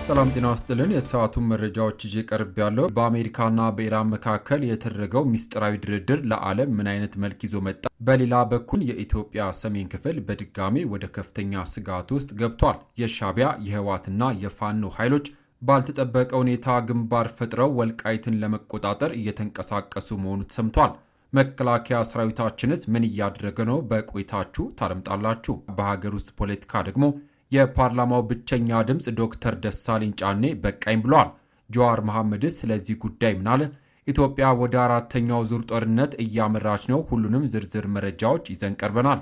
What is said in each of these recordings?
ሰላም ጤና ይስጥልን። የሰዓቱን መረጃዎች ይዤ ቀርብ ያለው በአሜሪካና በኢራን መካከል የተደረገው ሚስጥራዊ ድርድር ለዓለም ምን አይነት መልክ ይዞ መጣ? በሌላ በኩል የኢትዮጵያ ሰሜን ክፍል በድጋሚ ወደ ከፍተኛ ስጋት ውስጥ ገብቷል። የሻዕቢያ የህወሓትና የፋኖ ኃይሎች ባልተጠበቀ ሁኔታ ግንባር ፈጥረው ወልቃይትን ለመቆጣጠር እየተንቀሳቀሱ መሆኑ ተሰምቷል። መከላከያ ሰራዊታችንስ ምን እያደረገ ነው? በቆይታችሁ ታደምጣላችሁ። በሀገር ውስጥ ፖለቲካ ደግሞ የፓርላማው ብቸኛ ድምፅ ዶክተር ደሳለኝ ጫኔ በቃኝ ብለዋል። ጀዋር መሐመድስ ስለዚህ ጉዳይ ምን አለ? ኢትዮጵያ ወደ አራተኛው ዙር ጦርነት እያመራች ነው። ሁሉንም ዝርዝር መረጃዎች ይዘን ቀርበናል።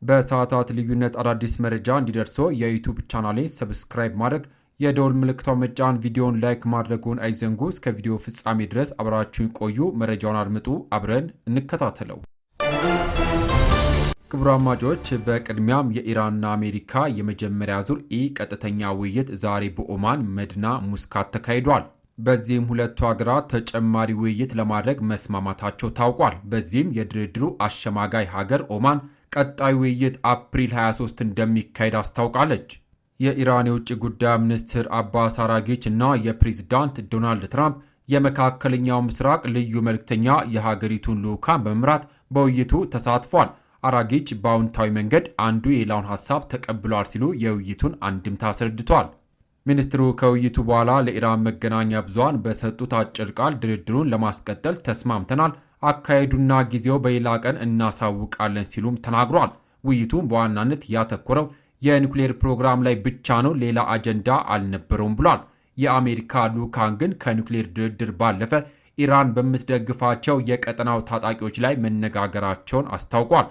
በሰዓታት ልዩነት አዳዲስ መረጃ እንዲደርሶ የዩቲዩብ ቻናሌን ሰብስክራይብ ማድረግ፣ የደወል ምልክቷን መጫን፣ ቪዲዮን ላይክ ማድረጉን አይዘንጉ። እስከ ቪዲዮ ፍጻሜ ድረስ አብራችሁን ቆዩ። መረጃውን አድምጡ፣ አብረን እንከታተለው። ክቡራን አድማጮች፣ በቅድሚያም የኢራንና አሜሪካ የመጀመሪያ ዙር ቀጥተኛ ውይይት ዛሬ በኦማን መዲና ሙስካት ተካሂዷል። በዚህም ሁለቱ ሀገራት ተጨማሪ ውይይት ለማድረግ መስማማታቸው ታውቋል። በዚህም የድርድሩ አሸማጋይ ሀገር ኦማን ቀጣይ ውይይት አፕሪል 23 እንደሚካሄድ አስታውቃለች። የኢራን የውጭ ጉዳይ ሚኒስትር አባስ አራጊች እና የፕሬዝዳንት ዶናልድ ትራምፕ የመካከለኛው ምስራቅ ልዩ መልእክተኛ የሀገሪቱን ልዑካን በመምራት በውይይቱ ተሳትፏል። አራጊች በአዎንታዊ መንገድ አንዱ የሌላውን ሀሳብ ተቀብሏል ሲሉ የውይይቱን አንድምታ አስረድቷል። ሚኒስትሩ ከውይይቱ በኋላ ለኢራን መገናኛ ብዙሃን በሰጡት አጭር ቃል ድርድሩን ለማስቀጠል ተስማምተናል፣ አካሄዱና ጊዜው በሌላ ቀን እናሳውቃለን ሲሉም ተናግሯል። ውይይቱም በዋናነት ያተኮረው የኒውክሌር ፕሮግራም ላይ ብቻ ነው፣ ሌላ አጀንዳ አልነበረውም ብሏል። የአሜሪካ ልዑካን ግን ከኒውክሌር ድርድር ባለፈ ኢራን በምትደግፋቸው የቀጠናው ታጣቂዎች ላይ መነጋገራቸውን አስታውቋል።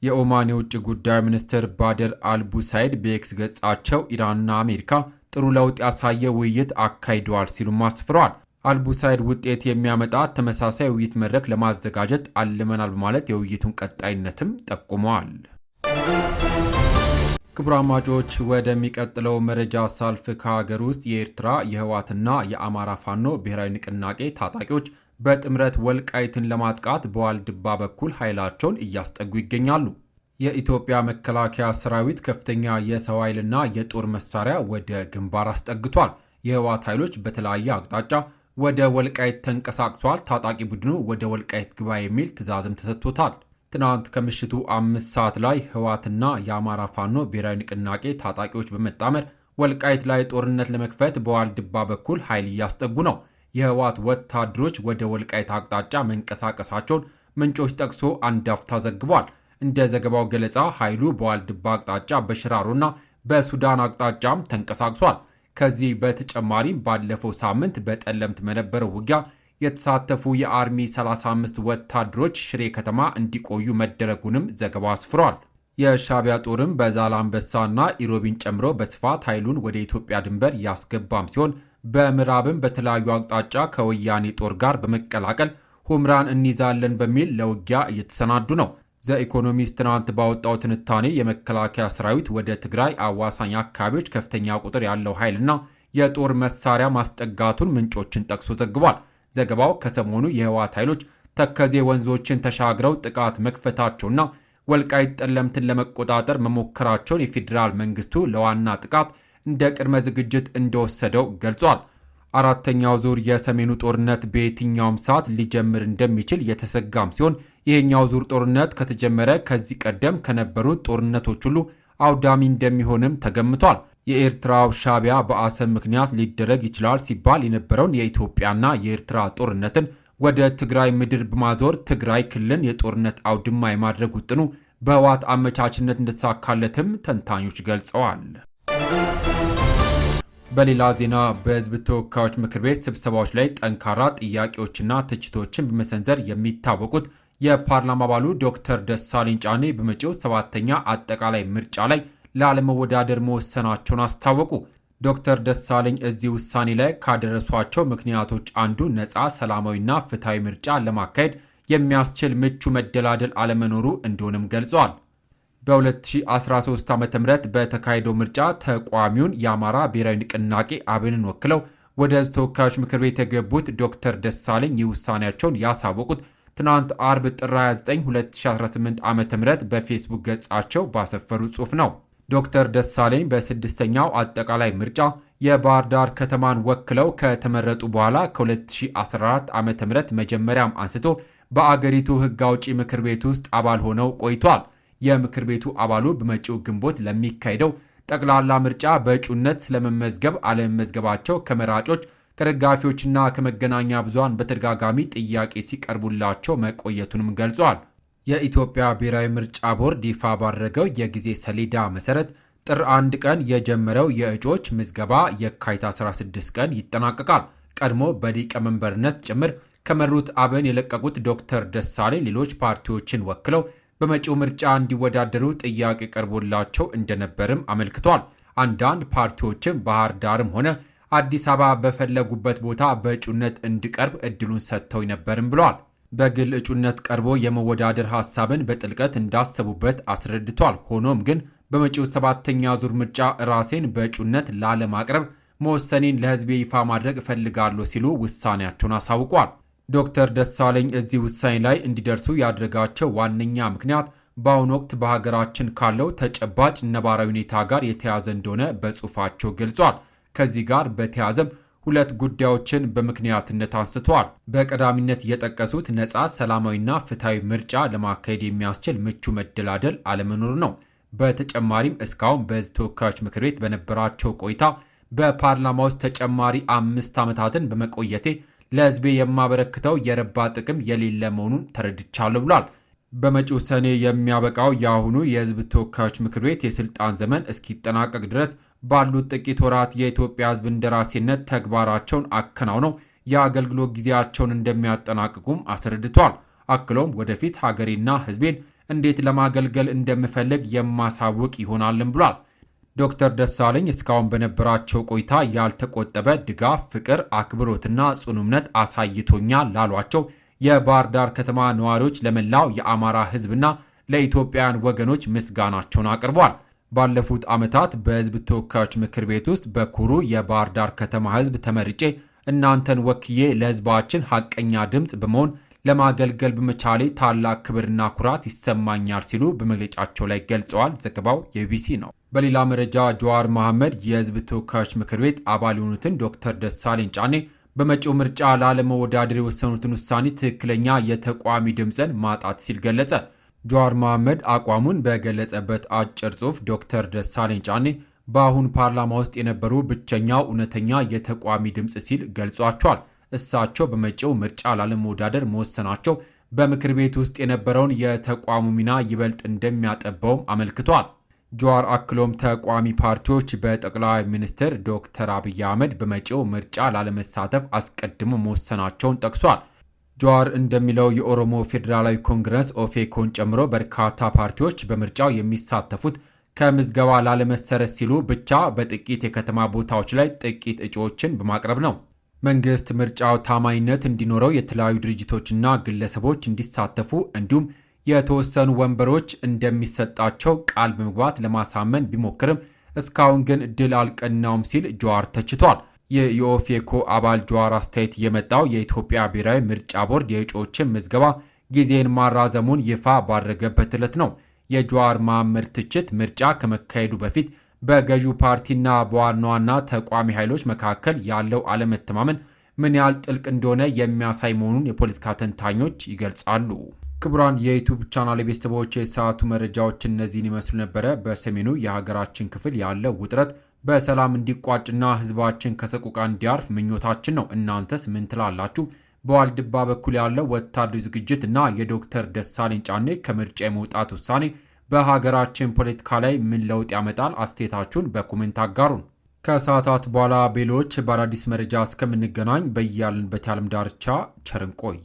የኦማን የውጭ ጉዳይ ሚኒስትር ባደር አልቡሳይድ በኤክስ ገጻቸው ኢራንና አሜሪካ ጥሩ ለውጥ ያሳየ ውይይት አካሂደዋል ሲሉም አስፍረዋል። አልቡሳይድ ውጤት የሚያመጣ ተመሳሳይ ውይይት መድረክ ለማዘጋጀት አልመናል በማለት የውይይቱን ቀጣይነትም ጠቁመዋል። ክቡራን አድማጮች፣ ወደሚቀጥለው መረጃ ሳልፍ ከሀገር ውስጥ የኤርትራ የህወሓትና የአማራ ፋኖ ብሔራዊ ንቅናቄ ታጣቂዎች በጥምረት ወልቃይትን ለማጥቃት በዋልድባ በኩል ኃይላቸውን እያስጠጉ ይገኛሉ። የኢትዮጵያ መከላከያ ሰራዊት ከፍተኛ የሰው ኃይልና የጦር መሳሪያ ወደ ግንባር አስጠግቷል። የህወሓት ኃይሎች በተለያየ አቅጣጫ ወደ ወልቃይት ተንቀሳቅሷል። ታጣቂ ቡድኑ ወደ ወልቃይት ግባ የሚል ትዕዛዝም ተሰጥቶታል። ትናንት ከምሽቱ 5 ሰዓት ላይ ህወሓትና የአማራ ፋኖ ብሔራዊ ንቅናቄ ታጣቂዎች በመጣመር ወልቃይት ላይ ጦርነት ለመክፈት በዋልድባ በኩል ኃይል እያስጠጉ ነው። የህወሓት ወታደሮች ወደ ወልቃይት አቅጣጫ መንቀሳቀሳቸውን ምንጮች ጠቅሶ አንድ አፍታ ዘግቧል። እንደ ዘገባው ገለጻ ኃይሉ በዋልድባ አቅጣጫ በሽራሮና በሱዳን አቅጣጫም ተንቀሳቅሷል። ከዚህ በተጨማሪም ባለፈው ሳምንት በጠለምት በነበረው ውጊያ የተሳተፉ የአርሚ 35 ወታደሮች ሽሬ ከተማ እንዲቆዩ መደረጉንም ዘገባው አስፍሯል። የሻዕቢያ ጦርም በዛላምበሳና ኢሮቢን ጨምሮ በስፋት ኃይሉን ወደ ኢትዮጵያ ድንበር ያስገባም ሲሆን በምዕራብም በተለያዩ አቅጣጫ ከወያኔ ጦር ጋር በመቀላቀል ሁምራን እንይዛለን በሚል ለውጊያ እየተሰናዱ ነው። ዘኢኮኖሚስት ትናንት ባወጣው ትንታኔ የመከላከያ ሰራዊት ወደ ትግራይ አዋሳኝ አካባቢዎች ከፍተኛ ቁጥር ያለው ኃይልና የጦር መሳሪያ ማስጠጋቱን ምንጮችን ጠቅሶ ዘግቧል። ዘገባው ከሰሞኑ የህወሓት ኃይሎች ተከዜ ወንዞችን ተሻግረው ጥቃት መክፈታቸውና ወልቃይት ጠለምትን ለመቆጣጠር መሞከራቸውን የፌዴራል መንግስቱ ለዋና ጥቃት እንደ ቅድመ ዝግጅት እንደወሰደው ገልጿል። አራተኛው ዙር የሰሜኑ ጦርነት በየትኛውም ሰዓት ሊጀምር እንደሚችል የተሰጋም ሲሆን ይሄኛው ዙር ጦርነት ከተጀመረ ከዚህ ቀደም ከነበሩት ጦርነቶች ሁሉ አውዳሚ እንደሚሆንም ተገምቷል። የኤርትራው ሻዕቢያ በአሰብ ምክንያት ሊደረግ ይችላል ሲባል የነበረውን የኢትዮጵያና የኤርትራ ጦርነትን ወደ ትግራይ ምድር በማዞር ትግራይ ክልልን የጦርነት አውድማ የማድረግ ውጥኑ በህወሓት አመቻችነት እንደተሳካለትም ተንታኞች ገልጸዋል። በሌላ ዜና በህዝብ ተወካዮች ምክር ቤት ስብሰባዎች ላይ ጠንካራ ጥያቄዎችና ትችቶችን በመሰንዘር የሚታወቁት የፓርላማ አባሉ ዶክተር ደሳለኝ ጫኔ በመጪው 7ኛ አጠቃላይ ምርጫ ላይ ላለመወዳደር መወሰናቸውን አስታወቁ። ዶክተር ደሳለኝ እዚህ ውሳኔ ላይ ካደረሷቸው ምክንያቶች አንዱ ነፃ፣ ሰላማዊና ፍትሐዊ ምርጫ ለማካሄድ የሚያስችል ምቹ መደላደል አለመኖሩ እንደሆነም ገልጸዋል። በ2013 ዓ.ም በተካሄደው ምርጫ ተቃዋሚውን የአማራ ብሔራዊ ንቅናቄ አብንን ወክለው ወደ ህዝብ ተወካዮች ምክር ቤት የገቡት ዶክተር ደሳለኝ ይህ ውሳኔያቸውን ያሳወቁት ትናንት አርብ ጥር 29 2018 ዓ.ም በፌስቡክ ገጻቸው ባሰፈሩ ጽሑፍ ነው። ዶክተር ደሳለኝ በስድስተኛው አጠቃላይ ምርጫ የባህር ዳር ከተማን ወክለው ከተመረጡ በኋላ ከ2014 ዓ.ም መጀመሪያም አንስቶ በአገሪቱ ሕግ አውጪ ምክር ቤት ውስጥ አባል ሆነው ቆይቷል። የምክር ቤቱ አባሉ በመጪው ግንቦት ለሚካሄደው ጠቅላላ ምርጫ በእጩነት ስለመመዝገብ አለመመዝገባቸው ከመራጮች ከደጋፊዎችና ከመገናኛ ብዙሃን በተደጋጋሚ ጥያቄ ሲቀርቡላቸው መቆየቱንም ገልጿል። የኢትዮጵያ ብሔራዊ ምርጫ ቦርድ ይፋ ባደረገው የጊዜ ሰሌዳ መሰረት ጥር 1 ቀን የጀመረው የእጩዎች ምዝገባ የካቲት 16 ቀን ይጠናቀቃል። ቀድሞ በሊቀመንበርነት ጭምር ከመሩት አብን የለቀቁት ዶክተር ደሳለኝ ሌሎች ፓርቲዎችን ወክለው በመጪው ምርጫ እንዲወዳደሩ ጥያቄ ቀርቦላቸው እንደነበርም አመልክቷል። አንዳንድ ፓርቲዎችም ባህር ዳርም ሆነ አዲስ አበባ በፈለጉበት ቦታ በእጩነት እንዲቀርብ እድሉን ሰጥተው ነበርም ብለዋል። በግል እጩነት ቀርቦ የመወዳደር ሐሳብን በጥልቀት እንዳሰቡበት አስረድቷል። ሆኖም ግን በመጪው 7ኛ ዙር ምርጫ ራሴን በእጩነት ላለማቅረብ መወሰኔን ለሕዝቤ ይፋ ማድረግ እፈልጋለሁ ሲሉ ውሳኔያቸውን አሳውቋል። ዶክተር ደሳለኝ እዚህ ውሳኔ ላይ እንዲደርሱ ያደረጋቸው ዋነኛ ምክንያት በአሁኑ ወቅት በሀገራችን ካለው ተጨባጭ ነባራዊ ሁኔታ ጋር የተያዘ እንደሆነ በጽሑፋቸው ገልጿል። ከዚህ ጋር በተያያዘም ሁለት ጉዳዮችን በምክንያትነት አንስተዋል። በቀዳሚነት የጠቀሱት ነፃ፣ ሰላማዊና ፍትሐዊ ምርጫ ለማካሄድ የሚያስችል ምቹ መደላደል አለመኖር ነው። በተጨማሪም እስካሁን በሕዝብ ተወካዮች ምክር ቤት በነበራቸው ቆይታ በፓርላማ ውስጥ ተጨማሪ 5 ዓመታትን በመቆየቴ ለሕዝቤ የማበረክተው የረባ ጥቅም የሌለ መሆኑን ተረድቻለሁ ብሏል። በመጪው ሰኔ የሚያበቃው የአሁኑ የሕዝብ ተወካዮች ምክር ቤት የሥልጣን ዘመን እስኪጠናቀቅ ድረስ ባሉት ጥቂት ወራት የኢትዮጵያ ሕዝብ እንደራሴነት ተግባራቸውን አከናውነው የአገልግሎት ጊዜያቸውን እንደሚያጠናቅቁም አስረድቷል። አክሎም ወደፊት ሀገሬና ሕዝቤን እንዴት ለማገልገል እንደምፈልግ የማሳውቅ ይሆናልም ብሏል። ዶክተር ደሳለኝ እስካሁን በነበራቸው ቆይታ ያልተቆጠበ ድጋፍ፣ ፍቅር፣ አክብሮትና ጽኑ እምነት አሳይቶኛል ላሏቸው የባህር ዳር ከተማ ነዋሪዎች፣ ለመላው የአማራ ሕዝብና ለኢትዮጵያውያን ወገኖች ምስጋናቸውን አቅርቧል። ባለፉት ዓመታት በሕዝብ ተወካዮች ምክር ቤት ውስጥ በኩሩ የባህር ዳር ከተማ ሕዝብ ተመርጬ እናንተን ወክዬ ለሕዝባችን ሐቀኛ ድምፅ በመሆን ለማገልገል በመቻሌ ታላቅ ክብርና ኩራት ይሰማኛል ሲሉ በመግለጫቸው ላይ ገልጸዋል። ዘገባው የቢቢሲ ነው። በሌላ መረጃ ጀዋር መሐመድ የሕዝብ ተወካዮች ምክር ቤት አባል የሆኑትን ዶክተር ደሳለኝ ጫኔ በመጪው ምርጫ ላለመወዳደር የወሰኑትን ውሳኔ ትክክለኛ የተቃዋሚ ድምፅን ማጣት ሲል ገለጸ። ጀዋር መሐመድ አቋሙን በገለጸበት አጭር ጽሑፍ ዶክተር ደሳለኝ ጫኔ በአሁን ፓርላማ ውስጥ የነበሩ ብቸኛው እውነተኛ የተቃዋሚ ድምፅ ሲል ገልጿቸዋል። እሳቸው በመጪው ምርጫ ላለመወዳደር መወሰናቸው በምክር ቤት ውስጥ የነበረውን የተቋሙ ሚና ይበልጥ እንደሚያጠበውም አመልክቷል። ጀዋር አክሎም ተቃዋሚ ፓርቲዎች በጠቅላይ ሚኒስትር ዶክተር አብይ አህመድ በመጪው ምርጫ ላለመሳተፍ አስቀድሞ መወሰናቸውን ጠቅሷል። ጀዋር እንደሚለው የኦሮሞ ፌዴራላዊ ኮንግረስ ኦፌኮን ጨምሮ በርካታ ፓርቲዎች በምርጫው የሚሳተፉት ከምዝገባ ላለመሰረዝ ሲሉ ብቻ በጥቂት የከተማ ቦታዎች ላይ ጥቂት እጩዎችን በማቅረብ ነው። መንግስት ምርጫው ታማኝነት እንዲኖረው የተለያዩ ድርጅቶችና ግለሰቦች እንዲሳተፉ እንዲሁም የተወሰኑ ወንበሮች እንደሚሰጣቸው ቃል በመግባት ለማሳመን ቢሞክርም እስካሁን ግን ድል አልቀናውም ሲል ጀዋር ተችቷል። የኦፌኮ አባል ጀዋር አስተያየት የመጣው የኢትዮጵያ ብሔራዊ ምርጫ ቦርድ የእጩዎችን ምዝገባ ጊዜን ማራዘሙን ይፋ ባደረገበት ዕለት ነው። የጀዋር መሐመድ ትችት ምርጫ ከመካሄዱ በፊት በገዢው ፓርቲና በዋና ዋና ተቋሚ ኃይሎች መካከል ያለው አለመተማመን ምን ያህል ጥልቅ እንደሆነ የሚያሳይ መሆኑን የፖለቲካ ተንታኞች ይገልጻሉ። ክቡራን የዩቱብ ቻናል ቤተሰቦች የሰዓቱ መረጃዎች እነዚህን ይመስሉ ነበረ። በሰሜኑ የሀገራችን ክፍል ያለው ውጥረት በሰላም እንዲቋጭና ሕዝባችን ከሰቆቃ እንዲያርፍ ምኞታችን ነው። እናንተስ ምን ትላላችሁ? በዋልድባ በኩል ያለው ወታደራዊ ዝግጅት እና የዶክተር ደሳለኝ ጫኔ ከምርጫ የመውጣት ውሳኔ በሀገራችን ፖለቲካ ላይ ምን ለውጥ ያመጣል? አስተያየታችሁን በኮሜንት አጋሩን። ከሰዓታት በኋላ በሌሎች በአዳዲስ መረጃ እስከምንገናኝ በያልንበት የዓለም ዳርቻ ቸር እንቆይ።